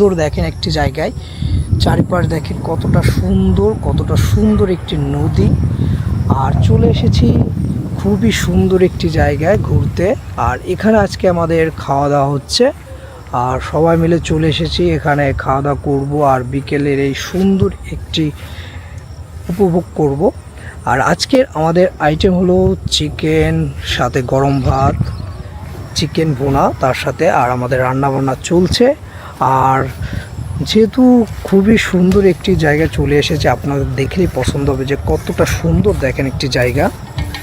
সুন্দর দেখেন একটি জায়গায়, চারিপাশ দেখেন কতটা সুন্দর একটি নদী। আর চলে এসেছি খুবই সুন্দর একটি জায়গায় ঘুরতে। আর এখানে আজকে আমাদের খাওয়া দাওয়া হচ্ছে, আর সবাই মিলে চলে এসেছি এখানে খাওয়া দাওয়া করবো আর বিকেলের এই সুন্দর একটি উপভোগ করব। আর আজকের আমাদের আইটেম হলো চিকেন, সাথে গরম ভাত, চিকেন ভুনা তার সাথে, আর আমাদের রান্নাবান্না চলছে। আর যেহেতু খুবই সুন্দর একটি জায়গায় চলে এসেছে, আপনাদের দেখলেই পছন্দ হবে যে কতটা সুন্দর দেখেন একটি জায়গা,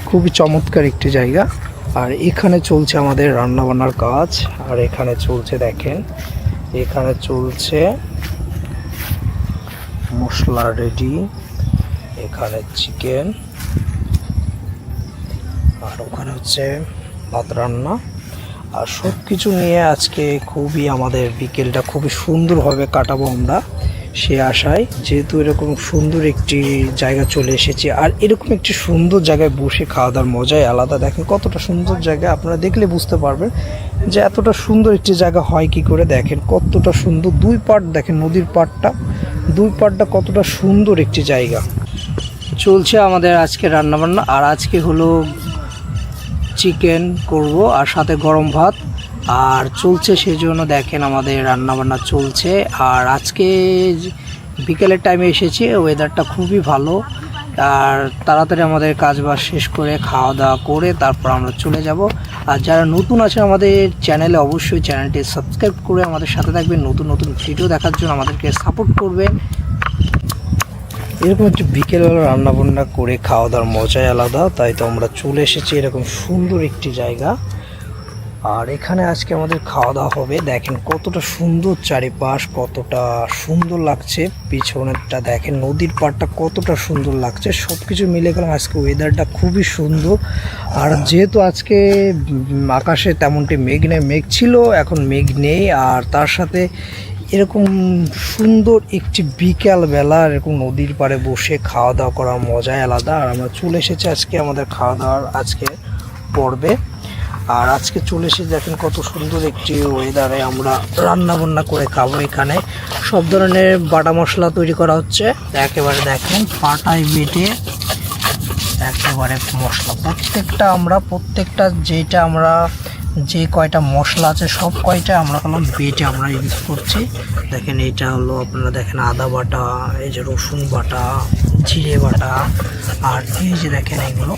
খুবই চমৎকার একটি জায়গা। আর এখানে চলছে আমাদের রান্নাবান্নার কাজ। আর এখানে চলছে দেখেন, এখানে চলছে মশলা রেডি, এখানে চিকেন, আর ওখানে হচ্ছে ভাত রান্না। আর সব কিছু নিয়ে আজকে খুবই আমাদের বিকেলটা খুবই সুন্দরভাবে কাটাবো আমরা সে আশায়। যেহেতু এরকম সুন্দর একটি জায়গা চলে এসেছি, আর এরকম একটি সুন্দর জায়গায় বসে খাওয়া দাওয়ার মজাই আলাদা। দেখেন কতটা সুন্দর জায়গা, আপনারা দেখলে বুঝতে পারবেন যে এতটা সুন্দর একটি জায়গা হয় কি করে। দেখেন কতটা সুন্দর, দুই পাড় দেখেন, নদীর পাড়টা কতটা সুন্দর একটি জায়গা। চলছে আমাদের আজকে রান্নাবান্না। আর আজকে হলো চিকেন করব আর সাথে গরম ভাত আর চলছে, সেই জন্য দেখেন আমাদের রান্নাবান্না চলছে। আর আজকে বিকেলের টাইমে এসেছি, ওয়েদারটা খুবই ভালো। আর তাড়াতাড়ি আমাদের কাজবাজ শেষ করে খাওয়া দাওয়া করে তারপর আমরা চলে যাব। আর যারা নতুন আছে আমাদের চ্যানেলে, অবশ্যই চ্যানেলটি সাবস্ক্রাইব করে আমাদের সাথে থাকবেন, নতুন ভিডিও দেখার জন্য আমাদেরকে সাপোর্ট করবেন। এরকম একটি বিকেলবেলা রান্নাবান্না করে খাওয়া দাওয়ার মজাই আলাদা। তাই তো আমরা চলে এসেছি এরকম সুন্দর একটি জায়গা। আর এখানে আজকে আমাদের খাওয়া দাওয়া হবে। দেখেন কতটা সুন্দর চারিপাশ, কতটা সুন্দর লাগছে, পিছনেরটা দেখেন নদীর পাড়টা কতটা সুন্দর লাগছে। সব কিছু মিলে গেলাম আজকে ওয়েদারটা খুবই সুন্দর। আর যেহেতু আজকে আকাশে তেমনটি মেঘ ছিল, এখন মেঘ নেই। আর তার সাথে এরকম সুন্দর একটি বিকালবেলা এরকম নদীর পাড়ে বসে খাওয়া দাওয়া করার মজাই আলাদা। আর আমরা চলে এসেছি আজকে আমাদের খাওয়া দাওয়ার আজকে পর্বে। আর আজকে চলে এসেছি দেখেন কত সুন্দর একটি ওয়েদারে আমরা রান্না বান্না করে খাবো। এখানে সব ধরনের বাটা মশলা তৈরি করা হচ্ছে, একেবারে দেখেন পাটায় বেটে একেবারে মশলা প্রত্যেকটা যেটা আমরা যে কয়টা মশলা আছে সব কয়টা আমরা বেটে আমরা ইউজ করছি। দেখেন এইটা হলো আপনারা দেখেন আদা বাটা, এই যে রসুন বাটা, জিরে বাটা, আর এই যে দেখেন এগুলো,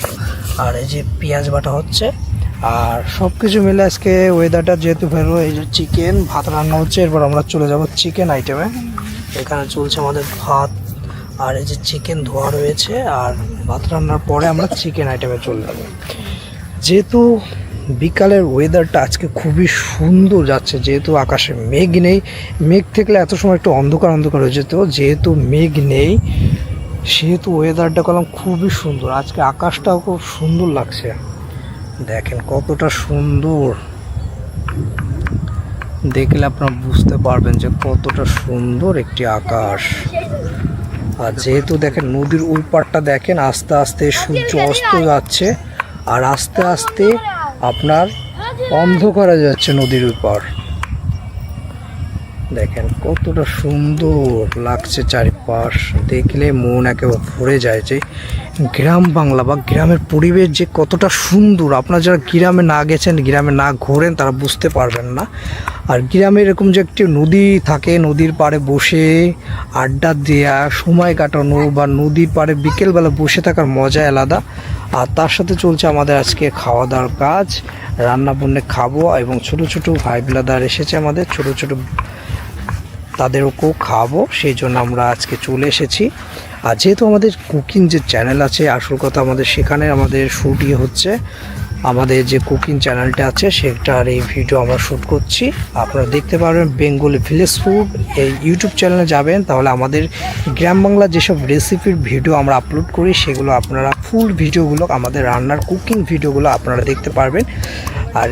আর এই যে পেঁয়াজ বাটা হচ্ছে। আর সব কিছু মিলে আজকে ওয়েদারটা যেহেতু ভালো, এই যে চিকেন ভাত রান্না হচ্ছে। এরপর আমরা চলে যাব চিকেন আইটেমে। এখানে চলছে আমাদের ভাত, আর এই যে চিকেন ধোয়া রয়েছে। আর ভাত রান্নার পরে আমরা চিকেন আইটেমে চলে যাব। যেহেতু বিকালের ওয়েদারটা আজকে খুবই সুন্দর যাচ্ছে, যেহেতু আকাশে মেঘ নেই। মেঘ থাকলে এত সময় একটু অন্ধকার হয়ে যেত, যেহেতু মেঘ নেই সেহেতু ওয়েদারটা করলাম খুবই সুন্দর। আজকে আকাশটাও খুব সুন্দর লাগছে, দেখেন কতটা সুন্দর, দেখলে আপনারা বুঝতে পারবেন যে কতটা সুন্দর একটি আকাশ। আর যেহেতু দেখেন নদীর ওই পাড়টা দেখেন আস্তে আস্তে সূর্য অস্ত যাচ্ছে, আর আস্তে আস্তে আপনার অন্ধকার হয়ে যাচ্ছে নদীর ওই পাড়। দেখেন কতটা সুন্দর লাগছে চারিপাশ, দেখলে মন একেবারে ভরে যায় যে গ্রাম বাংলা বা গ্রামের পরিবেশ যে কতটা সুন্দর। আপনারা যারা গ্রামে না গেছেন, গ্রামে না ঘোরেন, তারা বুঝতে পারবেন না। আর গ্রামে এরকম যে একটি নদী থাকে, নদীর পাড়ে বসে আড্ডা দেওয়া, সময় কাটানো, বা নদীর পাড়ে বিকেলবেলা বসে থাকার মজাই আলাদা। আর তার সাথে চলছে আমাদের আজকে খাওয়া দাওয়ার কাজ, রান্না বান্না খাবো। এবং ছোট ভাই ব্রাদার এসেছে আমাদের, ছোট তাদেরকেও খাবো, সেই জন্য আমরা আজকে চলে এসেছি। আর যেহেতু আমাদের কুকিং যে চ্যানেল আছে, আসল কথা আমাদের সেখানে আমাদের শ্যুটই হচ্ছে, আমাদের যে কুকিং চ্যানেলটা আছে সেটার এই ভিডিও আমরা শ্যুট করছি। আপনারা দেখতে পারবেন বেঙ্গলি ভিলেজ ফুড, এই ইউটিউব চ্যানেলে যাবেন তাহলে আমাদের গ্রাম বাংলা যেসব রেসিপির ভিডিও আমরা আপলোড করি সেগুলো আপনারা ফুল ভিডিওগুলো, আমাদের রান্নার কুকিং ভিডিওগুলো আপনারা দেখতে পারবেন। আর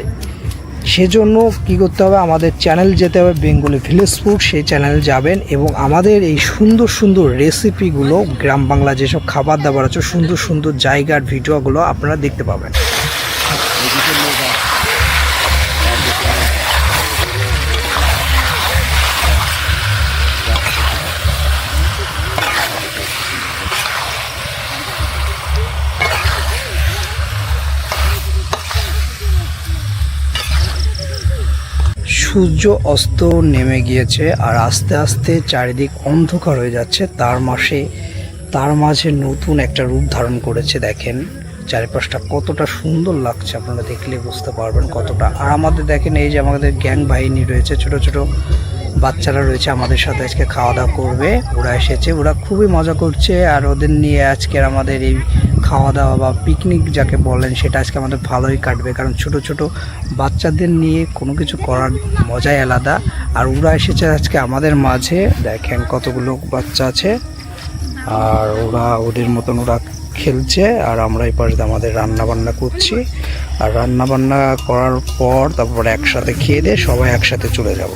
সেজন্য কি করতে হবে, আমাদের চ্যানেল যেতে হবে বেঙ্গলি ভিলেজ ফুড, সেই চ্যানেলে যাবেন এবং আমাদের এই সুন্দর রেসিপিগুলো, গ্রাম বাংলা যেসব খাবার দাবার আছে, সুন্দর জায়গার ভিডিওগুলো আপনারা দেখতে পাবেন। সূর্য অস্ত নেমে গিয়েছে আর আস্তে আস্তে চারিদিক অন্ধকার হয়ে যাচ্ছে। তার মাঝে নতুন একটা রূপ ধারণ করেছে। দেখেন চারিপাশটা কতটা সুন্দর লাগছে, আপনারা দেখলে বুঝতে পারবেন কতটা। আর আমাদের দেখেন এই যে আমাদের গ্যাং বাহিনী রয়েছে, ছোট ছোট বাচ্চারা রয়েছে আমাদের সাথে আজকে খাওয়া দাওয়া করবে। ওরা এসেছে, ওরা খুবই মজা করছে। আর ওদের নিয়ে আজকের আমাদের এই খাওয়া দাওয়া বা পিকনিক যাকে বলেন সেটা আজকে আমাদের ভালোই কাটবে, কারণ ছোট ছোট বাচ্চাদের নিয়ে কোনো কিছু করার মজাই আলাদা। আর ওরা এসেছে আজকে আমাদের মাঝে, দেখেন কতগুলো বাচ্চা আছে। আর ওরা ওদের মতন ওরা খেলছে আর আমরা এই পাশে আমাদের রান্না বান্না করছি। আর রান্না বান্না করার পর তারপর একসাথে খেয়ে দিয়ে সবাই একসাথে চলে যাব।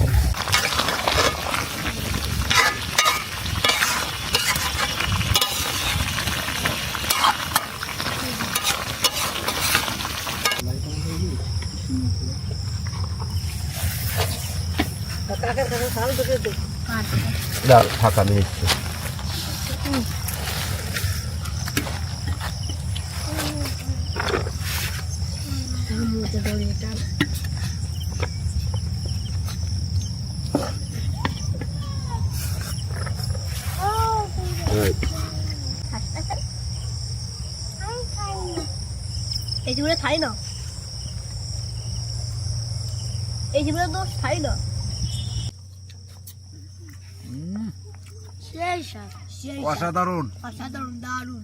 ফাঁকা নিয়ে এই জীবনে খাই না, এই জীবনে তো খাই না। অসাধারণ অসাধারণ, দারুণ।